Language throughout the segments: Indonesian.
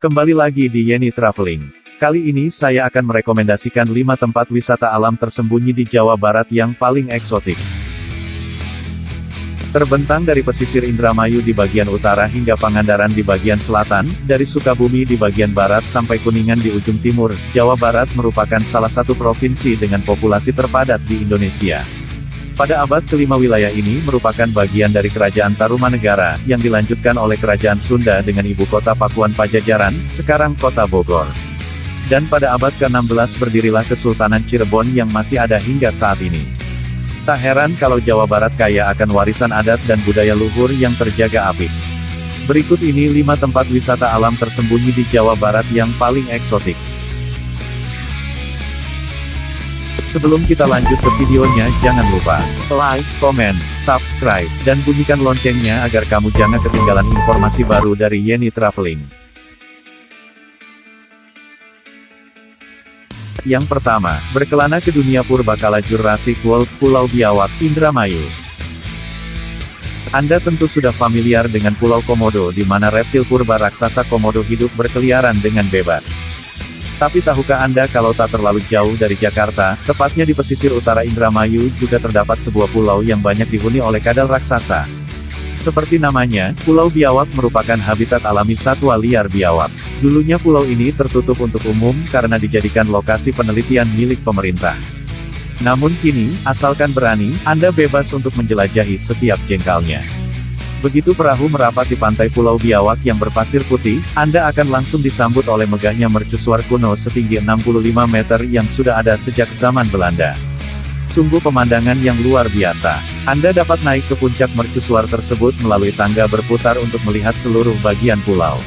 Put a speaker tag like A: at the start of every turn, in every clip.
A: Kembali lagi di Yeni Traveling. Kali ini saya akan merekomendasikan 5 tempat wisata alam tersembunyi di Jawa Barat yang paling eksotik. Terbentang dari pesisir Indramayu di bagian utara hingga Pangandaran di bagian selatan, dari Sukabumi di bagian barat sampai Kuningan di ujung timur, Jawa Barat merupakan salah satu provinsi dengan populasi terpadat di Indonesia. Pada abad kelima wilayah ini merupakan bagian dari Kerajaan Tarumanegara, yang dilanjutkan oleh Kerajaan Sunda dengan ibu kota Pakuan Pajajaran, sekarang kota Bogor. Dan pada abad ke-16 berdirilah Kesultanan Cirebon yang masih ada hingga saat ini. Tak heran kalau Jawa Barat kaya akan warisan adat dan budaya luhur yang terjaga apik. Berikut ini 5 tempat wisata alam tersembunyi di Jawa Barat yang paling eksotik. Sebelum kita lanjut ke videonya, jangan lupa like, komen, subscribe, dan bunyikan loncengnya agar kamu jangan ketinggalan informasi baru dari Yeni Traveling. Yang pertama, berkelana ke dunia purbakala Jurassic World, Pulau Biawak, Indramayu. Anda tentu sudah familiar dengan Pulau Komodo di mana reptil purba raksasa Komodo hidup berkeliaran dengan bebas. Tapi tahukah Anda kalau tak terlalu jauh dari Jakarta, tepatnya di pesisir utara Indramayu juga terdapat sebuah pulau yang banyak dihuni oleh kadal raksasa. Seperti namanya, Pulau Biawak merupakan habitat alami satwa liar biawak. Dulunya pulau ini tertutup untuk umum karena dijadikan lokasi penelitian milik pemerintah. Namun kini, asalkan berani, Anda bebas untuk menjelajahi setiap jengkalnya. Begitu perahu merapat di pantai Pulau Biawak yang berpasir putih, Anda akan langsung disambut oleh megahnya mercusuar kuno setinggi 65 meter yang sudah ada sejak zaman Belanda. Sungguh pemandangan yang luar biasa. Anda dapat naik ke puncak mercusuar tersebut melalui tangga berputar untuk melihat seluruh bagian pulau.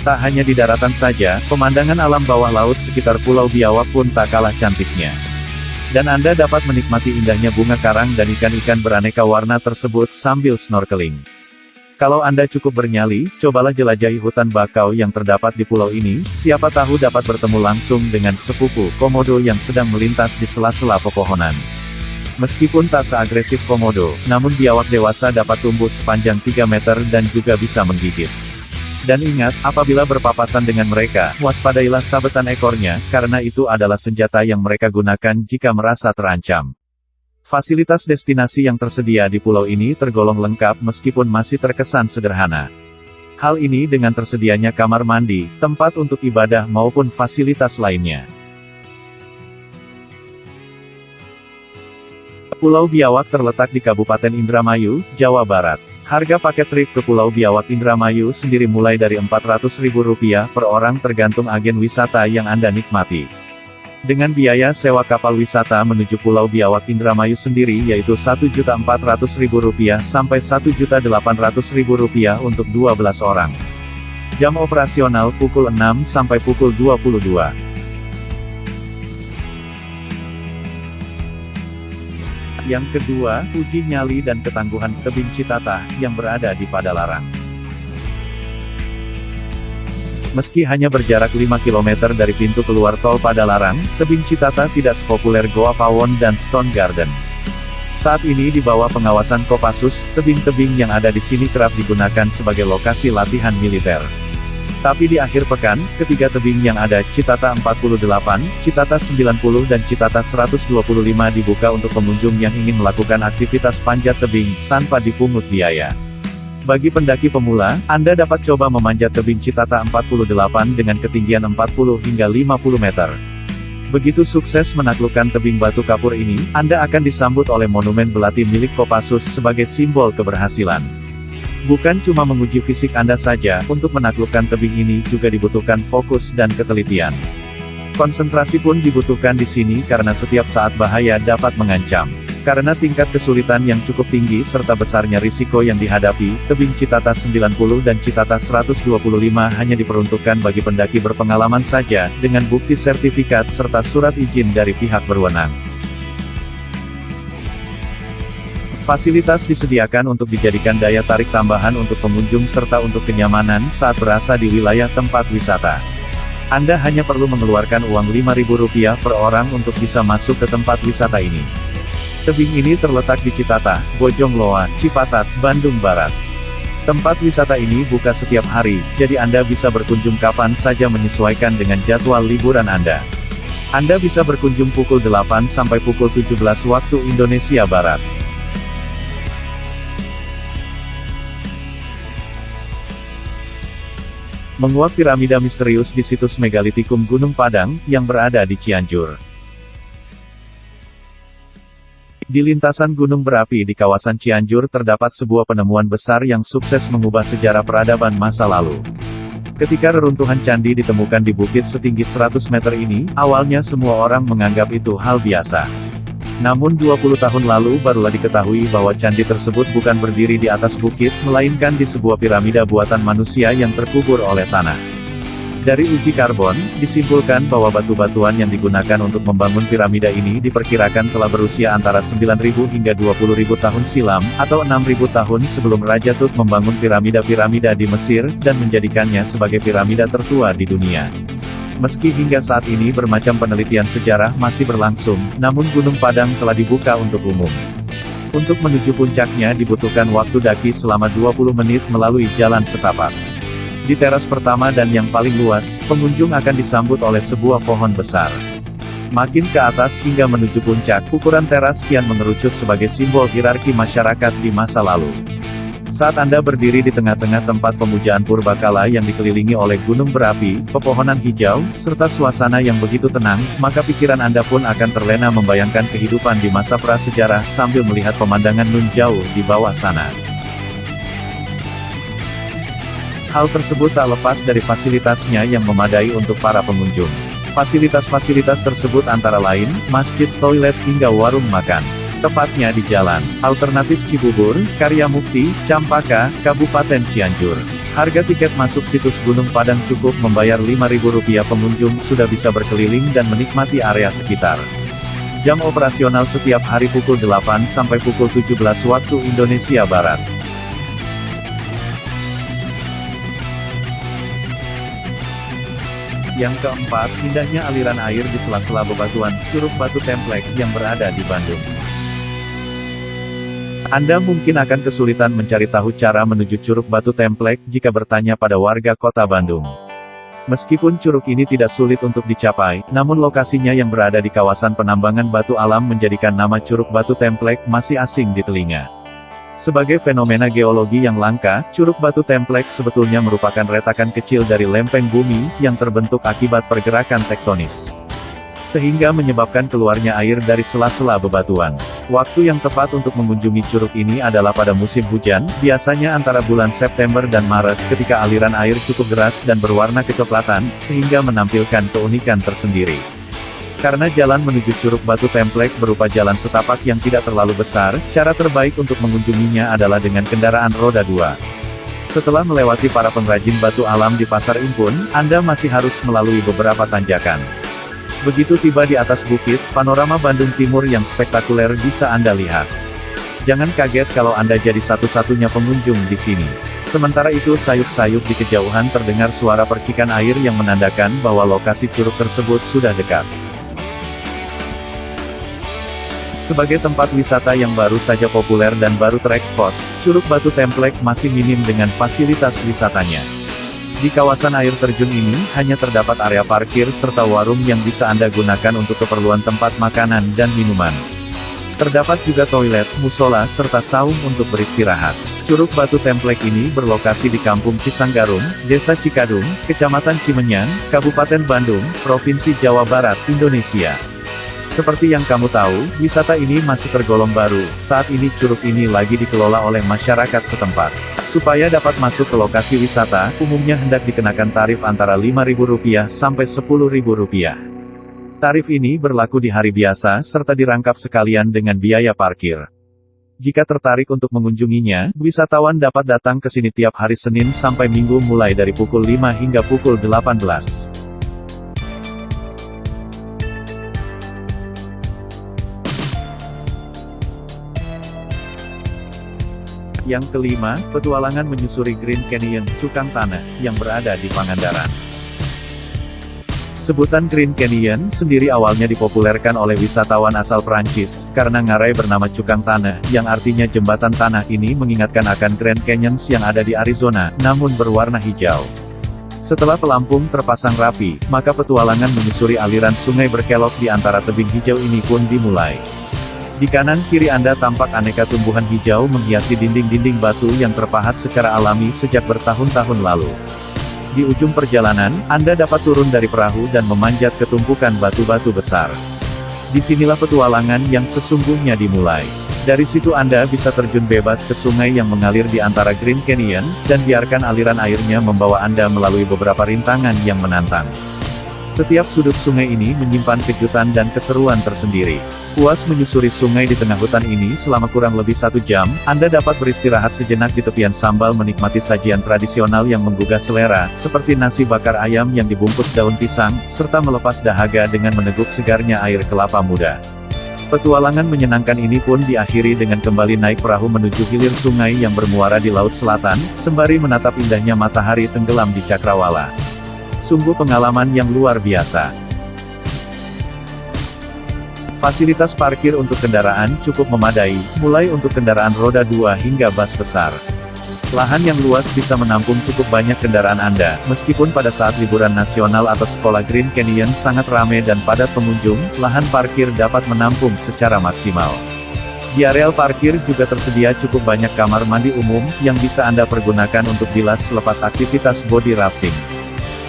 A: Tak hanya di daratan saja, pemandangan alam bawah laut sekitar Pulau Biawak pun tak kalah cantiknya. Dan Anda dapat menikmati indahnya bunga karang dan ikan-ikan beraneka warna tersebut sambil snorkeling. Kalau Anda cukup bernyali, cobalah jelajahi hutan bakau yang terdapat di pulau ini, siapa tahu dapat bertemu langsung dengan sepupu Komodo yang sedang melintas di sela-sela pepohonan. Meskipun tak seagresif Komodo, namun biawak dewasa dapat tumbuh sepanjang 3 meter dan juga bisa menggigit. Dan ingat, apabila berpapasan dengan mereka, waspadailah sabetan ekornya, karena itu adalah senjata yang mereka gunakan jika merasa terancam. Fasilitas destinasi yang tersedia di pulau ini tergolong lengkap meskipun masih terkesan sederhana. Hal ini dengan tersedianya kamar mandi, tempat untuk ibadah maupun fasilitas lainnya. Pulau Biawak terletak di Kabupaten Indramayu, Jawa Barat. Harga paket trip ke Pulau Biawak Indramayu sendiri mulai dari Rp400.000 per orang tergantung agen wisata yang Anda nikmati. Dengan biaya sewa kapal wisata menuju Pulau Biawak Indramayu sendiri yaitu Rp1.400.000 sampai Rp1.800.000 untuk 12 orang. Jam operasional pukul 6 sampai pukul 22. Yang kedua, uji nyali dan ketangguhan tebing Citatah, yang berada di Padalarang. Meski hanya berjarak 5 km dari pintu keluar tol Padalarang, tebing Citatah tidak sepopuler Goa Pawon dan Stone Garden. Saat ini di bawah pengawasan Kopassus, tebing-tebing yang ada di sini kerap digunakan sebagai lokasi latihan militer. Tapi di akhir pekan, ketiga tebing yang ada, Citatah 48, Citatah 90 dan Citatah 125 dibuka untuk pengunjung yang ingin melakukan aktivitas panjat tebing, tanpa dipungut biaya. Bagi pendaki pemula, Anda dapat coba memanjat tebing Citatah 48 dengan ketinggian 40 hingga 50 meter. Begitu sukses menaklukkan tebing batu kapur ini, Anda akan disambut oleh monumen belati milik Kopassus sebagai simbol keberhasilan. Bukan cuma menguji fisik Anda saja, untuk menaklukkan tebing ini juga dibutuhkan fokus dan ketelitian. Konsentrasi pun dibutuhkan di sini karena setiap saat bahaya dapat mengancam. Karena tingkat kesulitan yang cukup tinggi serta besarnya risiko yang dihadapi, tebing Citatah 90 dan Citatah 125 hanya diperuntukkan bagi pendaki berpengalaman saja, dengan bukti sertifikat serta surat izin dari pihak berwenang. Fasilitas disediakan untuk dijadikan daya tarik tambahan untuk pengunjung serta untuk kenyamanan saat berasa di wilayah tempat wisata. Anda hanya perlu mengeluarkan uang Rp5.000 per orang untuk bisa masuk ke tempat wisata ini. Tebing ini terletak di Citatah, Bojongloa, Cipatat, Bandung Barat. Tempat wisata ini buka setiap hari, jadi Anda bisa berkunjung kapan saja menyesuaikan dengan jadwal liburan Anda. Anda bisa berkunjung pukul 8 sampai pukul 17 waktu Indonesia Barat. Menguak piramida misterius di situs Megalitikum Gunung Padang, yang berada di Cianjur. Di lintasan gunung berapi di kawasan Cianjur terdapat sebuah penemuan besar yang sukses mengubah sejarah peradaban masa lalu. Ketika reruntuhan candi ditemukan di bukit setinggi 100 meter ini, awalnya semua orang menganggap itu hal biasa. Namun 20 tahun lalu barulah diketahui bahwa candi tersebut bukan berdiri di atas bukit, melainkan di sebuah piramida buatan manusia yang terkubur oleh tanah. Dari uji karbon, disimpulkan bahwa batu-batuan yang digunakan untuk membangun piramida ini diperkirakan telah berusia antara 9.000 hingga 20.000 tahun silam, atau 6.000 tahun sebelum Raja Tut membangun piramida-piramida di Mesir, dan menjadikannya sebagai piramida tertua di dunia. Meski hingga saat ini bermacam penelitian sejarah masih berlangsung, namun Gunung Padang telah dibuka untuk umum. Untuk menuju puncaknya dibutuhkan waktu daki selama 20 menit melalui jalan setapak. Di teras pertama dan yang paling luas, pengunjung akan disambut oleh sebuah pohon besar. Makin ke atas hingga menuju puncak, ukuran teras kian mengerucut sebagai simbol hierarki masyarakat di masa lalu. Saat Anda berdiri di tengah-tengah tempat pemujaan purbakala yang dikelilingi oleh gunung berapi, pepohonan hijau, serta suasana yang begitu tenang, maka pikiran Anda pun akan terlena membayangkan kehidupan di masa prasejarah sambil melihat pemandangan nun jauh di bawah sana. Hal tersebut tak lepas dari fasilitasnya yang memadai untuk para pengunjung. Fasilitas-fasilitas tersebut antara lain, masjid, toilet, hingga warung makan. Tepatnya di Jalan Alternatif Cibubur, Karya Mukti, Campaka, Kabupaten Cianjur. Harga tiket masuk situs Gunung Padang cukup membayar Rp5.000 pengunjung sudah bisa berkeliling dan menikmati area sekitar. Jam operasional setiap hari pukul 8 sampai pukul 17 waktu Indonesia Barat. Yang keempat, indahnya aliran air di sela-sela bebatuan, Curug Batu Templek, yang berada di Bandung. Anda mungkin akan kesulitan mencari tahu cara menuju Curug Batu Templek jika bertanya pada warga kota Bandung. Meskipun curug ini tidak sulit untuk dicapai, namun lokasinya yang berada di kawasan penambangan batu alam menjadikan nama Curug Batu Templek masih asing di telinga. Sebagai fenomena geologi yang langka, Curug Batu Templek sebetulnya merupakan retakan kecil dari lempeng bumi, yang terbentuk akibat pergerakan tektonis. Sehingga menyebabkan keluarnya air dari sela-sela bebatuan. Waktu yang tepat untuk mengunjungi curug ini adalah pada musim hujan, biasanya antara bulan September dan Maret, ketika aliran air cukup deras dan berwarna kecoklatan, sehingga menampilkan keunikan tersendiri. Karena jalan menuju Curug Batu Templek berupa jalan setapak yang tidak terlalu besar, cara terbaik untuk mengunjunginya adalah dengan kendaraan roda 2. Setelah melewati para pengrajin batu alam di Pasar Impun, Anda masih harus melalui beberapa tanjakan. Begitu tiba di atas bukit, panorama Bandung Timur yang spektakuler bisa Anda lihat. Jangan kaget kalau Anda jadi satu-satunya pengunjung di sini. Sementara itu sayup-sayup di kejauhan terdengar suara percikan air yang menandakan bahwa lokasi curug tersebut sudah dekat. Sebagai tempat wisata yang baru saja populer dan baru terekspos, Curug Batu Templek masih minim dengan fasilitas wisatanya. Di kawasan air terjun ini, hanya terdapat area parkir serta warung yang bisa Anda gunakan untuk keperluan tempat makanan dan minuman. Terdapat juga toilet, musola, serta saung untuk beristirahat. Curug Batu Templek ini berlokasi di Kampung Cisanggarung, Desa Cikadung, Kecamatan Cimenyan, Kabupaten Bandung, Provinsi Jawa Barat, Indonesia. Seperti yang kamu tahu, wisata ini masih tergolong baru. Saat ini curug ini lagi dikelola oleh masyarakat setempat. Supaya dapat masuk ke lokasi wisata, umumnya hendak dikenakan tarif antara Rp5.000 sampai Rp10.000. Tarif ini berlaku di hari biasa serta dirangkap sekalian dengan biaya parkir. Jika tertarik untuk mengunjunginya, wisatawan dapat datang ke sini tiap hari Senin sampai Minggu mulai dari pukul 5 hingga pukul 18. Yang kelima, petualangan menyusuri Green Canyon, Cukang Tanah, yang berada di Pangandaran. Sebutan Grand Canyon sendiri awalnya dipopulerkan oleh wisatawan asal Prancis, karena ngarai bernama Cukang Tanah, yang artinya jembatan tanah ini mengingatkan akan Grand Canyons yang ada di Arizona, namun berwarna hijau. Setelah pelampung terpasang rapi, maka petualangan menyusuri aliran sungai berkelok di antara tebing hijau ini pun dimulai. Di kanan kiri Anda tampak aneka tumbuhan hijau menghiasi dinding-dinding batu yang terpahat secara alami sejak bertahun-tahun lalu. Di ujung perjalanan, Anda dapat turun dari perahu dan memanjat ke tumpukan batu-batu besar. Disinilah petualangan yang sesungguhnya dimulai. Dari situ Anda bisa terjun bebas ke sungai yang mengalir di antara Grand Canyon, dan biarkan aliran airnya membawa Anda melalui beberapa rintangan yang menantang. Setiap sudut sungai ini menyimpan kejutan dan keseruan tersendiri. Puas menyusuri sungai di tengah hutan ini selama kurang lebih 1 jam, Anda dapat beristirahat sejenak di tepian sambal menikmati sajian tradisional yang menggugah selera, seperti nasi bakar ayam yang dibungkus daun pisang, serta melepas dahaga dengan meneguk segarnya air kelapa muda. Petualangan menyenangkan ini pun diakhiri dengan kembali naik perahu menuju hilir sungai yang bermuara di Laut Selatan, sembari menatap indahnya matahari tenggelam di Cakrawala. Sungguh pengalaman yang luar biasa. Fasilitas parkir untuk kendaraan cukup memadai, mulai untuk kendaraan roda 2 hingga bus besar. Lahan yang luas bisa menampung cukup banyak kendaraan Anda, meskipun pada saat liburan nasional atau sekolah Grand Canyon sangat ramai dan padat pengunjung, lahan parkir dapat menampung secara maksimal. Di areal parkir juga tersedia cukup banyak kamar mandi umum, yang bisa Anda pergunakan untuk bilas selepas aktivitas body rafting.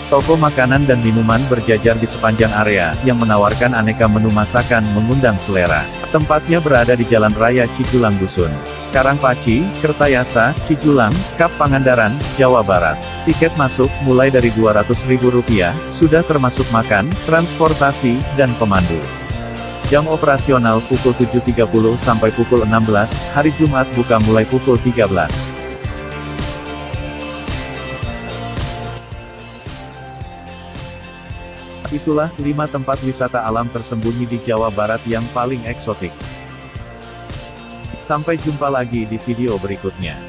A: Toko makanan dan minuman berjajar di sepanjang area, yang menawarkan aneka menu masakan mengundang selera. Tempatnya berada di Jalan Raya Cijulang Dusun, Karangpaci, Kertayasa, Cijulang, Kap Pangandaran, Jawa Barat. Tiket masuk, mulai dari Rp200.000, sudah termasuk makan, transportasi, dan pemandu. Jam operasional pukul 7.30 sampai pukul 16, hari Jumat buka mulai pukul 13. Itulah 5 tempat wisata alam tersembunyi di Jawa Barat yang paling eksotik. Sampai jumpa lagi di video berikutnya.